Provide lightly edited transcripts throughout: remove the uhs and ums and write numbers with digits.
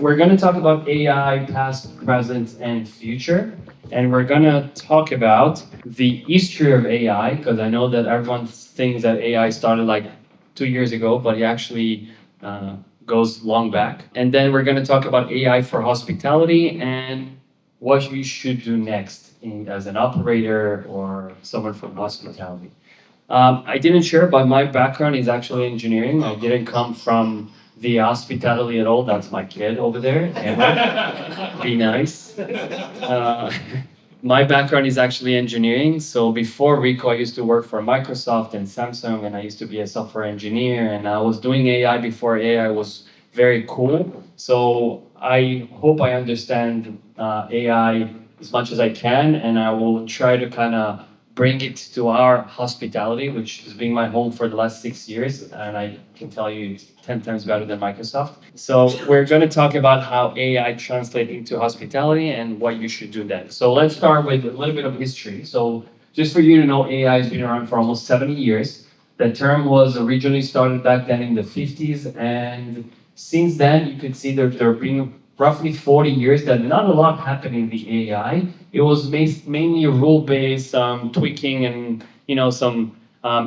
We're going to talk about AI, past, present, and future. And we're going to talk about the history of AI, because I know that everyone thinks that AI started like 2 years ago, but it actually goes long back. And then we're going to talk about AI for hospitality and what you should do next as an operator or someone from hospitality. I didn't share, but my background is actually engineering. I didn't come from the hospitality at all. That's my kid over there. Emma. Be nice. My background is actually engineering. So before Reeco, I used to work for Microsoft and Samsung, and I used to be a software engineer. And I was doing AI before AI was very cool. So I hope I understand AI as much as I can, and I will try to kind of bring it to our hospitality, which has been my home for the last 6 years, and I can tell you it's 10 times better than Microsoft. So we're going to talk about how AI translates into hospitality and what you should do then. So let's start with a little bit of history. So just for you to know, AI has been around for almost 70 years. The term was originally started back then in the 50s, and since then you could see that there have been roughly 40 years that not a lot happened in the AI. It was mainly rule-based tweaking and some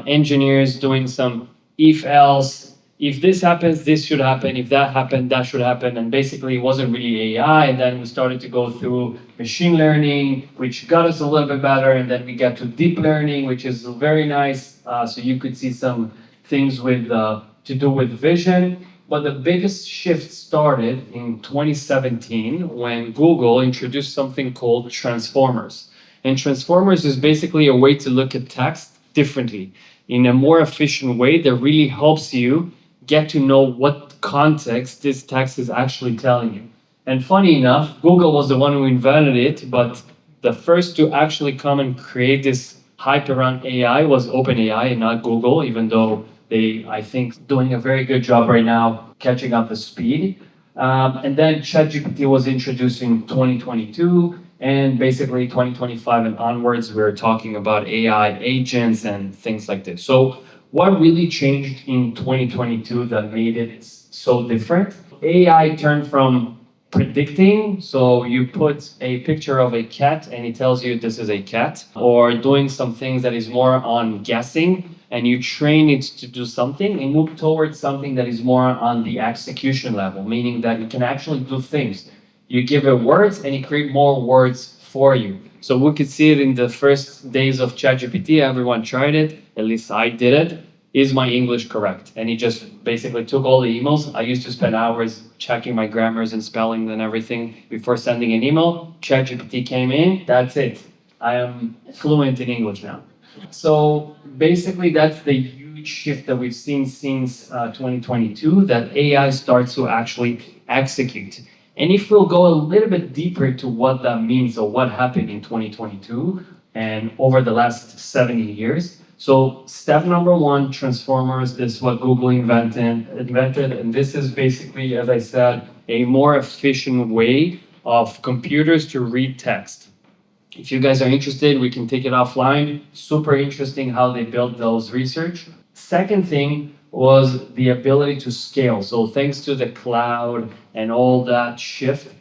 engineers doing some if-else. If this happens, this should happen. If that happened, that should happen. And basically, it wasn't really AI. And then we started to go through machine learning, which got us a little bit better. And then we got to deep learning, which is very nice. So you could see some things with to do with vision. But the biggest shift started in 2017 when Google introduced something called transformers. And transformers is basically a way to look at text differently in a more efficient way that really helps you get to know what context this text is actually telling you. And funny enough, Google was the one who invented it, but the first to actually come and create this hype around AI was OpenAI and not Google, even though they, I think, doing a very good job right now catching up the speed. And then ChatGPT was introduced in 2022, and basically 2025 and onwards, we're talking about AI agents and things like this. So what really changed in 2022 that made it so different? AI turned from predicting, so you put a picture of a cat and it tells you this is a cat, or doing some things that is more on guessing, and you train it to do something and move towards something that is more on the execution level, meaning that it can actually do things. You give it words and it creates more words for you. So we could see it in the first days of ChatGPT. Everyone tried it, at least I did it. Is my English correct? And he just basically took all the emails. I used to spend hours checking my grammars and spelling and everything before sending an email. ChatGPT came in, that's it. I am fluent in English now. So basically, that's the huge shift that we've seen since 2022, that AI starts to actually execute. And if we'll go a little bit deeper into what that means or what happened in 2022 and over the last 70 years. So step number one, transformers, this is what Google invented, and this is basically, as I said, a more efficient way of computers to read text. If you guys are interested, we can take it offline. Super interesting how they built those research. Second thing was the ability to scale. So thanks to the cloud and all that shift,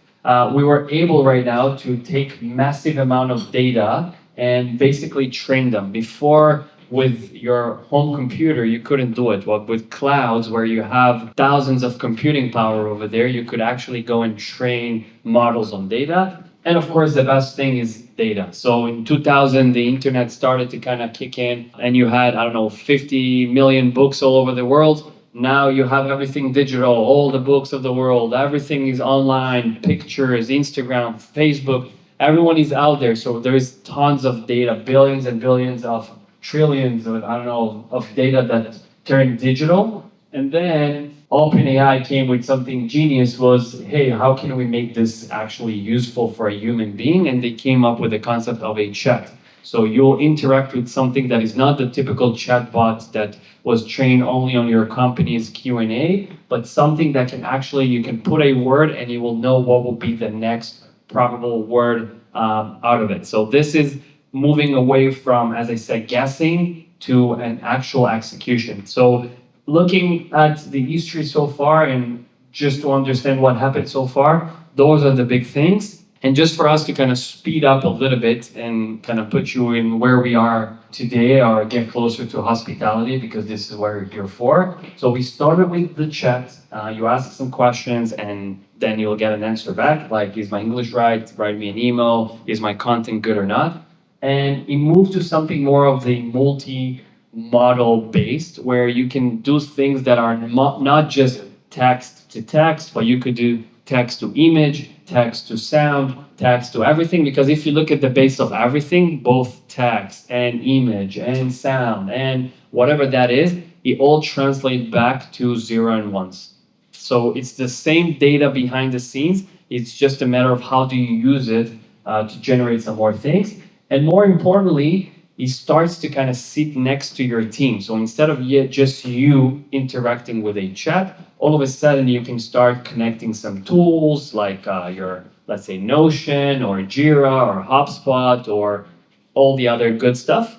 we were able right now to take massive amount of data and basically train them. Before, with your home computer, you couldn't do it. But with clouds, where you have thousands of computing power over there, you could actually go and train models on data. And of course, the best thing is data. So in 2000, the internet started to kind of kick in, and you had, 50 million books all over the world. Now you have everything digital, all the books of the world, everything is online, pictures, Instagram, Facebook, everyone is out there. So there is tons of data, billions and billions of trillions of data that turned digital. And then OpenAI came with something genius was, hey, how can we make this actually useful for a human being? And they came up with the concept of a chat. So you'll interact with something that is not the typical chatbot that was trained only on your company's Q&A, but something that can actually, you can put a word and you will know what will be the next probable word out of it. So this is moving away from, as I said, guessing to an actual execution. So looking at the history so far and just to understand what happened so far. Those are the big things. And just for us to kind of speed up a little bit and kind of put you in where we are today or get closer to hospitality, because this is what we're here for. So we started with the chat. You ask some questions and then you'll get an answer back, like, is my English right? Write me an email. Is my content good or not? And it moved to something more of the multi-model based, where you can do things that are not just text to text, but you could do text to image, text to sound, text to everything. Because if you look at the base of everything, both text and image and sound and whatever that is, it all translates back to zero and ones. So it's the same data behind the scenes. It's just a matter of how do you use it to generate some more things. And more importantly, it starts to kind of sit next to your team. So instead of just you interacting with a chat, all of a sudden you can start connecting some tools like your, let's say, Notion or Jira or HubSpot or all the other good stuff.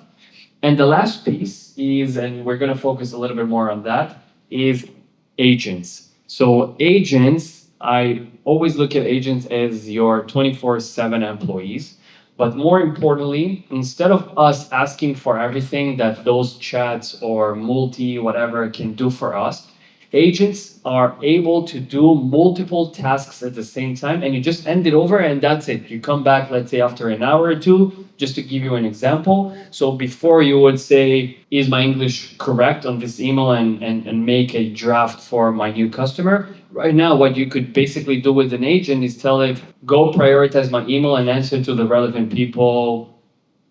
And the last piece is, and we're going to focus a little bit more on that, is agents. So agents, I always look at agents as your 24/7 employees. But more importantly, instead of us asking for everything that those chats or multi whatever can do for us, agents are able to do multiple tasks at the same time, and you just end it over and that's it. You come back, let's say, after an hour or two, just to give you an example. So before you would say, is my English correct on this email and make a draft for my new customer? Right now, what you could basically do with an agent is tell it, go prioritize my email and answer to the relevant people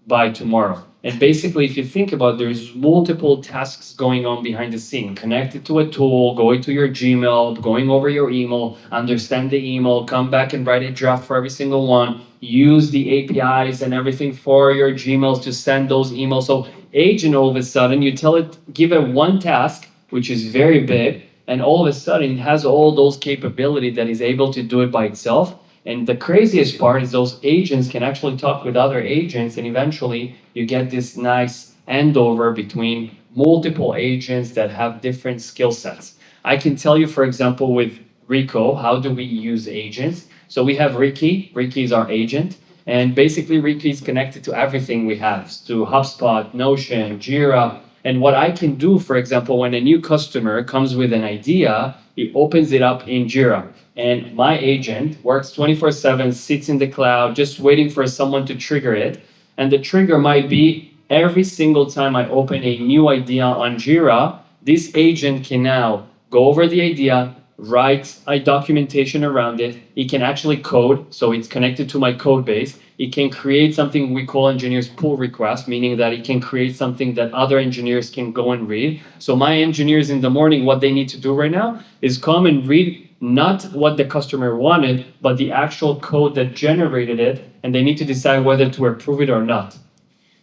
by tomorrow. And basically, if you think about it, there's multiple tasks going on behind the scene, connected to a tool, going to your Gmail, going over your email, understand the email, come back and write a draft for every single one, use the APIs and everything for your Gmails to send those emails. So agent, all of a sudden, you tell it, give it one task, which is very big, and all of a sudden it has all those capabilities that is able to do it by itself. And the craziest part is those agents can actually talk with other agents, and eventually you get this nice endover between multiple agents that have different skill sets. I can tell you, for example, with Reeco, how do we use agents? So we have Ricky. Ricky is our agent. And basically, Ricky is connected to everything we have, to HubSpot, Notion, Jira. And what I can do, for example, when a new customer comes with an idea, he opens it up in Jira. And my agent works 24/7, sits in the cloud, just waiting for someone to trigger it. And the trigger might be every single time I open a new idea on Jira, this agent can now go over the idea, write a documentation around it. It can actually code, so it's connected to my code base. It can create something we call engineers pull request, meaning that it can create something that other engineers can go and read. So my engineers in the morning, what they need to do right now is come and read not what the customer wanted, but the actual code that generated it, and they need to decide whether to approve it or not.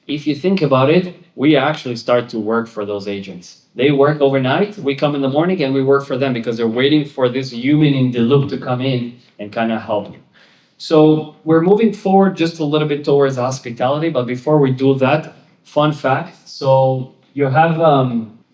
If you think about it, we actually start to work for those agents. They work overnight, we come in the morning and we work for them because they're waiting for this human in the loop to come in and kind of help you. So we're moving forward just a little bit towards hospitality, but before we do that, fun fact. So you have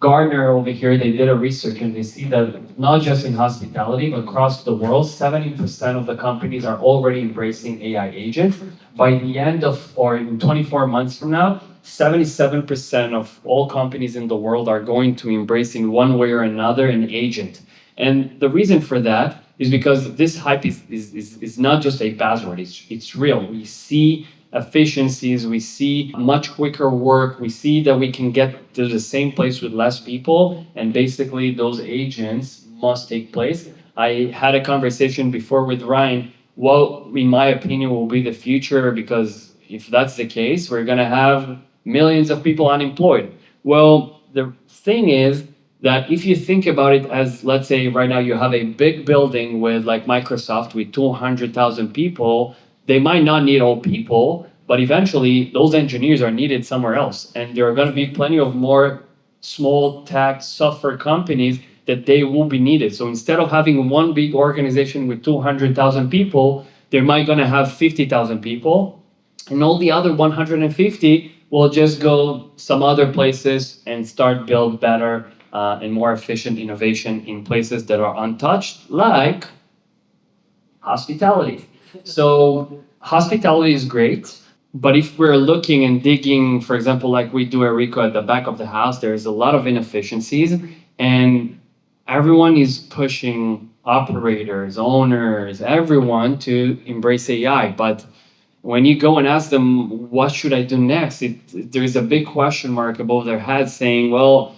Gartner over here, they did a research and they see that not just in hospitality, but across the world, 70% of the companies are already embracing AI agents. By the end of, or in 24 months from now, 77% of all companies in the world are going to embrace in one way or another an agent. And the reason for that is because this hype is not just a buzzword, it's real. We see efficiencies, we see much quicker work, we see that we can get to the same place with less people, and basically those agents must take place. I had a conversation before with Ryan, what in my opinion will be the future, because if that's the case, we're gonna have millions of people unemployed. Well, the thing is that if you think about it as, let's say right now you have a big building with like Microsoft with 200,000 people, they might not need all people, but eventually those engineers are needed somewhere else. And there are going to be plenty of more small tech software companies that they will be needed. So instead of having one big organization with 200,000 people, they might going to have 50,000 people, and all the other 150 will just go some other places and start build better and more efficient innovation in places that are untouched, like hospitality. So hospitality is great, but if we're looking and digging, for example, like we do at Reeco at the back of the house, there's a lot of inefficiencies, and everyone is pushing operators, owners, everyone to embrace AI. But when you go and ask them, what should I do next? There's a big question mark above their heads saying, well,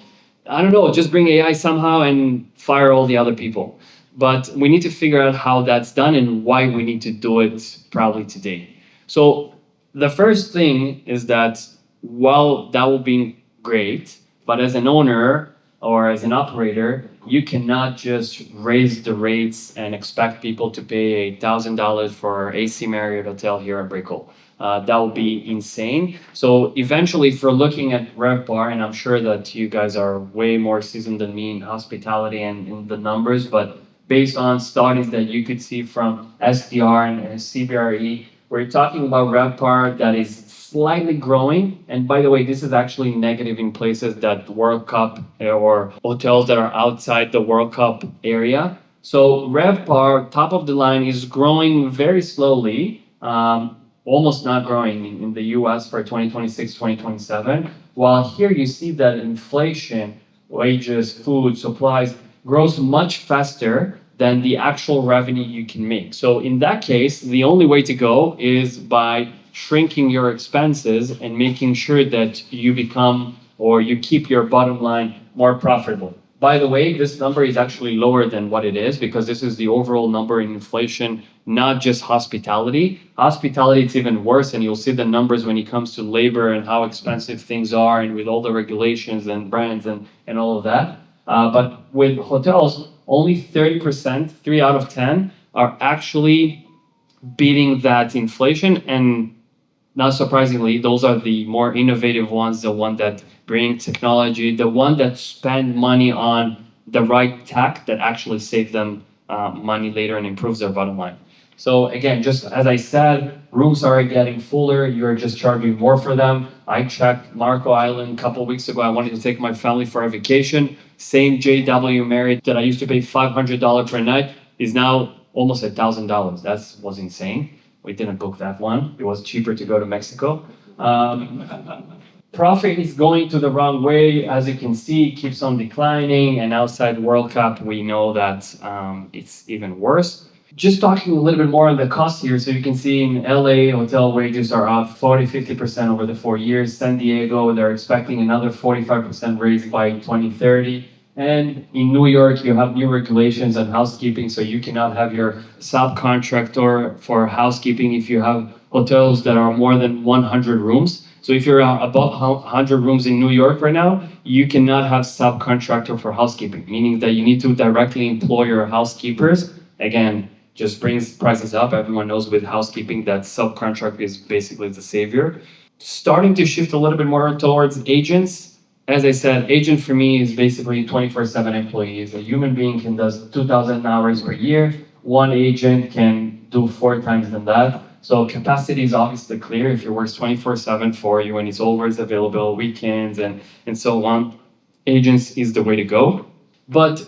I don't know, just bring AI somehow and fire all the other people. But we need to figure out how that's done and why we need to do it probably today. So the first thing is that while that will be great, but as an owner or as an operator, you cannot just raise the rates and expect people to pay $1,000 for AC Marriott Hotel here at Brickell. That would be insane. So eventually, if we're looking at RevPAR, and I'm sure that you guys are way more seasoned than me in hospitality and in the numbers, but based on studies that you could see from SDR and CBRE, we're talking about RevPAR that is slightly growing. And by the way, this is actually negative in places that World Cup or hotels that are outside the World Cup area. So RevPAR, top of the line, is growing very slowly, almost not growing in the US for 2026, 2027. While here you see that inflation, wages, food, supplies, grows much faster than the actual revenue you can make. So in that case, the only way to go is by shrinking your expenses and making sure that you become or you keep your bottom line more profitable. By the way, this number is actually lower than what it is because this is the overall number in inflation, not just hospitality. Hospitality, it's even worse, and you'll see the numbers when it comes to labor and how expensive things are, and with all the regulations and brands and all of that. But with hotels, only 30%, 3 out of 10, are actually beating that inflation. And not surprisingly, those are the more innovative ones, the one that bring technology, the one that spend money on the right tech that actually save them money later and improves their bottom line. So again, just as I said, rooms are getting fuller. You're just charging more for them. I checked Marco Island a couple of weeks ago. I wanted to take my family for a vacation. Same JW Marriott that I used to pay $500 per night is now almost $1,000. That was insane. We didn't book that one. It was cheaper to go to Mexico. Profit is going to the wrong way. As you can see, it keeps on declining. And outside World Cup, we know that it's even worse. Just talking a little bit more on the cost here. So you can see in LA, hotel wages are up 40-50% over the 4 years. San Diego, they're expecting another 45% raise by 2030. And in New York, you have new regulations on housekeeping, so you cannot have your subcontractor for housekeeping if you have hotels that are more than 100 rooms. So if you're above 100 rooms in New York right now, you cannot have subcontractor for housekeeping, meaning that you need to directly employ your housekeepers. Again, just brings prices up. Everyone knows with housekeeping that subcontract is basically the savior. Starting to shift a little bit more towards agents. As I said, agent for me is basically 24/7 employees. A human being can do 2,000 hours per year. One agent can do 4 times than that. So capacity is obviously clear. If it works 24/7 for you and it's always available, weekends and so on, agents is the way to go. But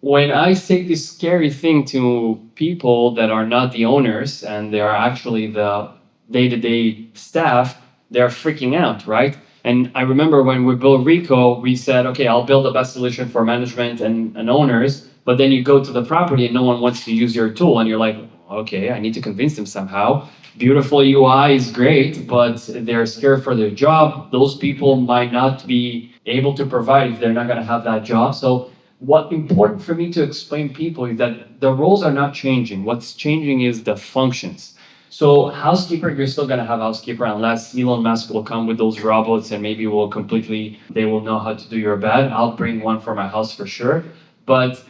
when I say this scary thing to people that are not the owners and they are actually the day-to-day staff, they're freaking out, right? And I remember when we built Reeco, we said, okay, I'll build the best solution for management and owners, but then you go to the property and no one wants to use your tool, and you're like, okay, I need to convince them somehow. Beautiful UI is great, but they're scared for their job. Those people might not be able to provide if they're not going to have that job. So what's important for me to explain people is that the roles are not changing. What's changing is the functions. So housekeeper, you're still gonna have housekeeper unless Elon Musk will come with those robots and maybe they will know how to do your bed. I'll bring one for my house for sure. But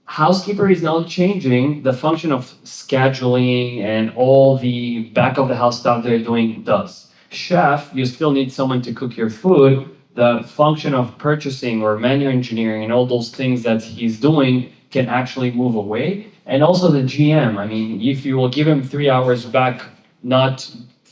housekeeper is now changing. The function of scheduling and all the back of the house stuff they're doing does. Chef, you still need someone to cook your food. The function of purchasing or menu engineering and all those things that he's doing can actually move away. And also the GM. I mean, if you will give him 3 hours back, not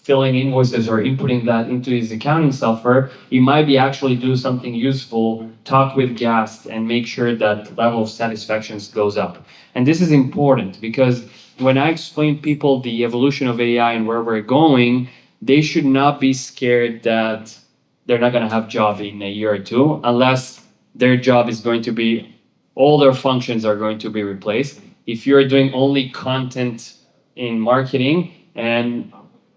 filling invoices or inputting that into his accounting software, he might be actually do something useful, talk with guests, and make sure that level of satisfaction goes up. And this is important because when I explain people the evolution of AI and where we're going, they should not be scared that they're not going to have job in a year or two unless their job is going to be all their functions are going to be replaced. If you're doing only content in marketing and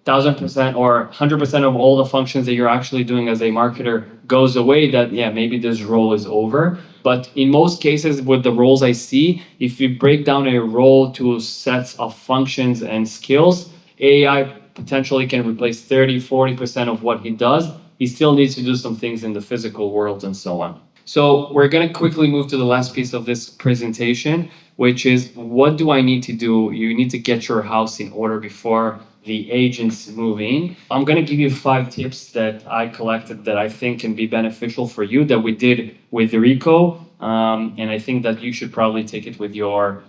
1,000% or 100% of all the functions that you're actually doing as a marketer goes away, that yeah, maybe this role is over. But in most cases, with the roles I see, if you break down a role to sets of functions and skills, AI potentially can replace 30-40% of what he does. He still needs to do some things in the physical world and so on. So we're going to quickly move to the last piece of this presentation, which is what do I need to do? You need to get your house in order before the agents move in. I'm going to give you 5 tips that I collected that I think can be beneficial for you that we did with Reeco. And I think that you should probably take it with your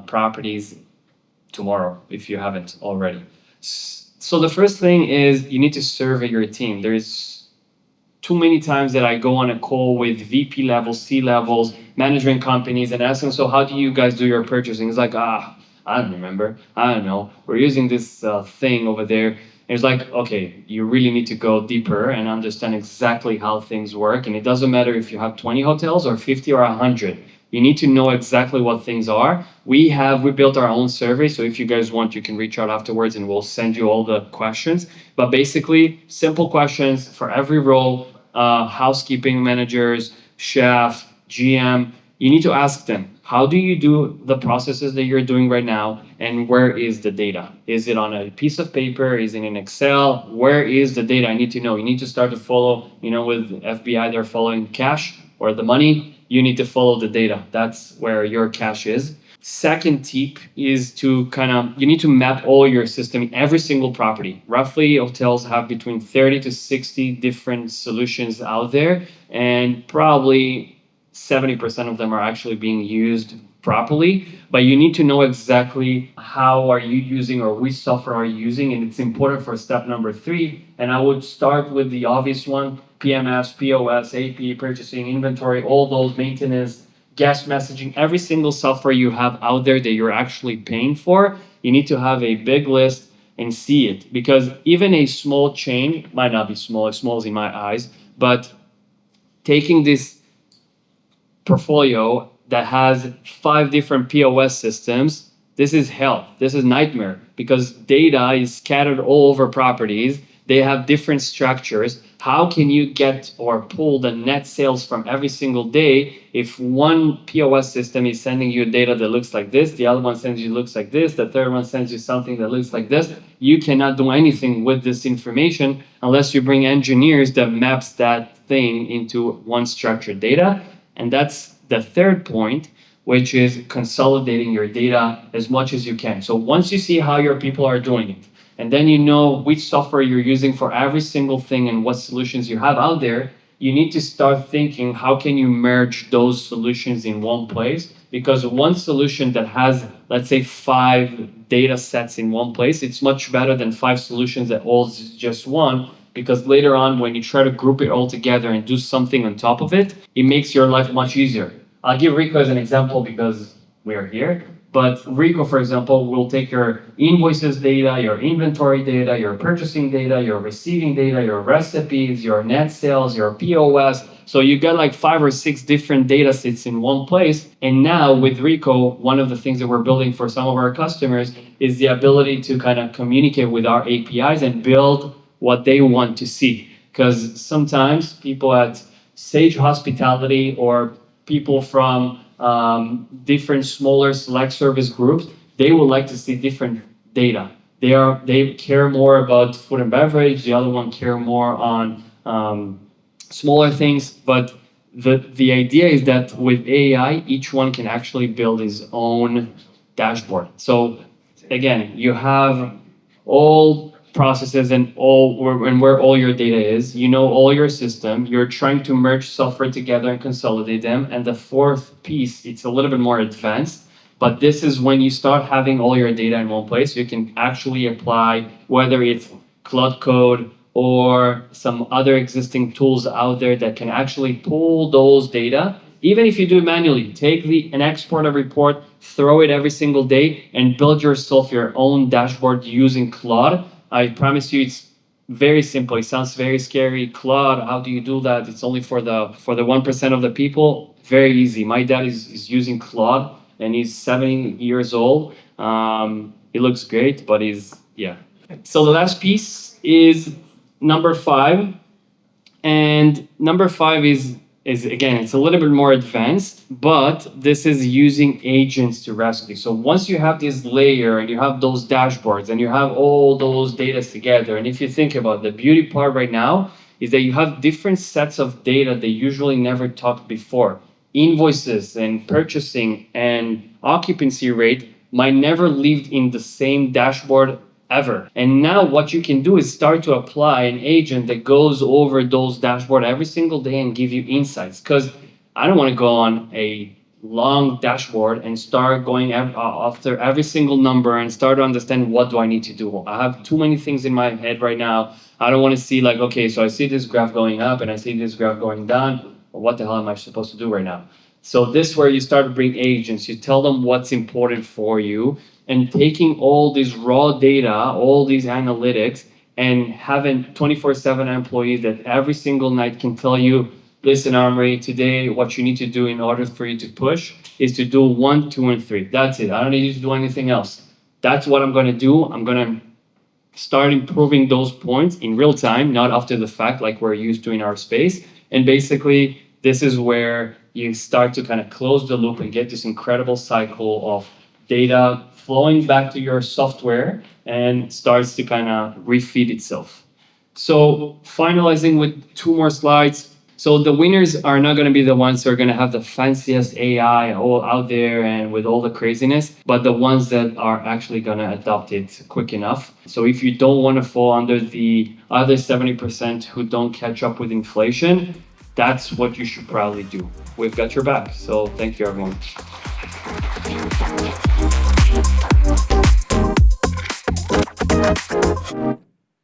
properties tomorrow if you haven't already. So the first thing is you need to survey your team. There's too many times that I go on a call with VP levels, C levels, management companies, and ask them, so how do you guys do your purchasing? It's like, I don't remember. I don't know. We're using this thing over there. And it's like, okay, you really need to go deeper and understand exactly how things work. And it doesn't matter if you have 20 hotels or 50 or 100. You need to know exactly what things are. We built our own survey, so if you guys want, you can reach out afterwards and we'll send you all the questions. But basically, simple questions for every role, housekeeping managers, chef, GM. You need to ask them, how do you do the processes that you're doing right now, and where is the data? Is it on a piece of paper? Is it in Excel? Where is the data? I need to know. You need to start to follow, with FBI, they're following cash or the money. You need to follow the data. That's where your cash is. Second tip is to you need to map all your system in every single property. Roughly, hotels have between 30 to 60 different solutions out there, and probably 70% of them are actually being used properly. But you need to know exactly how are you using or which software are you using, and it's important for step number 3. And I would start with the obvious one: PMS, POS, AP, purchasing, inventory, all those, maintenance, guest messaging, every single software you have out there that you're actually paying for, you need to have a big list and see it. Because even a small chain might not be small, it's small in my eyes, but taking this portfolio that has 5 different POS systems, this is hell. This is nightmare because data is scattered all over properties. They have different structures. How can you get or pull the net sales from every single day if one POS system is sending you data that looks like this, the other one sends you looks like this, the third one sends you something that looks like this? You cannot do anything with this information unless you bring engineers that maps that thing into one structured data. And that's the third point, which is consolidating your data as much as you can. So once you see how your people are doing it, and then you know which software you're using for every single thing and what solutions you have out there, you need to start thinking, how can you merge those solutions in one place? Because one solution that has, let's say, 5 data sets in one place, it's much better than 5 solutions that all is just one. Because later on, when you try to group it all together and do something on top of it, it makes your life much easier. I'll give Reeco as an example because we are here. But Reeco, for example, will take your invoices data, your inventory data, your purchasing data, your receiving data, your recipes, your net sales, your POS. So you got like 5 or 6 different data sets in one place. And now with Reeco, one of the things that we're building for some of our customers is the ability to communicate with our APIs and build what they want to see. Because sometimes people at Sage Hospitality or people from different smaller select service groups, they would like to see different data. They care more about food and beverage. The other one care more on smaller things. But the idea is that with AI, each one can actually build his own dashboard. So again, you have all processes and where all your data is. You know all your system. You're trying to merge software together and consolidate them. And the fourth piece, it's a little bit more advanced, but this is when you start having all your data in one place. You can actually apply whether it's Cloud Code or some other existing tools out there that can actually pull those data. Even if you do it manually, take and export a report, throw it every single day, and build yourself your own dashboard using Claude. I promise you, it's very simple. It sounds very scary. Claude, how do you do that? It's only for the 1% of the people. Very easy. My dad is using Claude, and he's 70 years old. He looks great, but yeah. So the last piece is number 5, and number 5 is again, it's a little bit more advanced, but this is using agents to rescue. So once you have this layer and you have those dashboards and you have all those data together, and if you think about the beauty part right now is that you have different sets of data that usually never talked before. Invoices and purchasing and occupancy rate might never live in the same dashboard ever. And now what you can do is start to apply an agent that goes over those dashboard every single day and give you insights. Because I don't want to go on a long dashboard and start going after every single number and start to understand what do I need to do. I have too many things in my head right now. I don't want to see like, okay, so I see this graph going up and I see this graph going down. What the hell am I supposed to do right now? So this is where you start to bring agents. You tell them what's important for you, and taking all this raw data, all these analytics, and having 24/7 employees that every single night can tell you, listen, Omri, today what you need to do in order for you to push is to do 1, 2, and 3. That's it. I don't need you to do anything else. That's what I'm going to do. I'm going to start improving those points in real time, not after the fact like we're used to in our space. And basically, this is where you start to kind of close the loop and get this incredible cycle of data flowing back to your software and starts to kind of refeed itself. So finalizing with 2 more slides. So the winners are not going to be the ones who are going to have the fanciest AI all out there and with all the craziness, but the ones that are actually going to adopt it quick enough. So if you don't want to fall under the other 70% who don't catch up with inflation, that's what you should probably do. We've got your back. So thank you, everyone.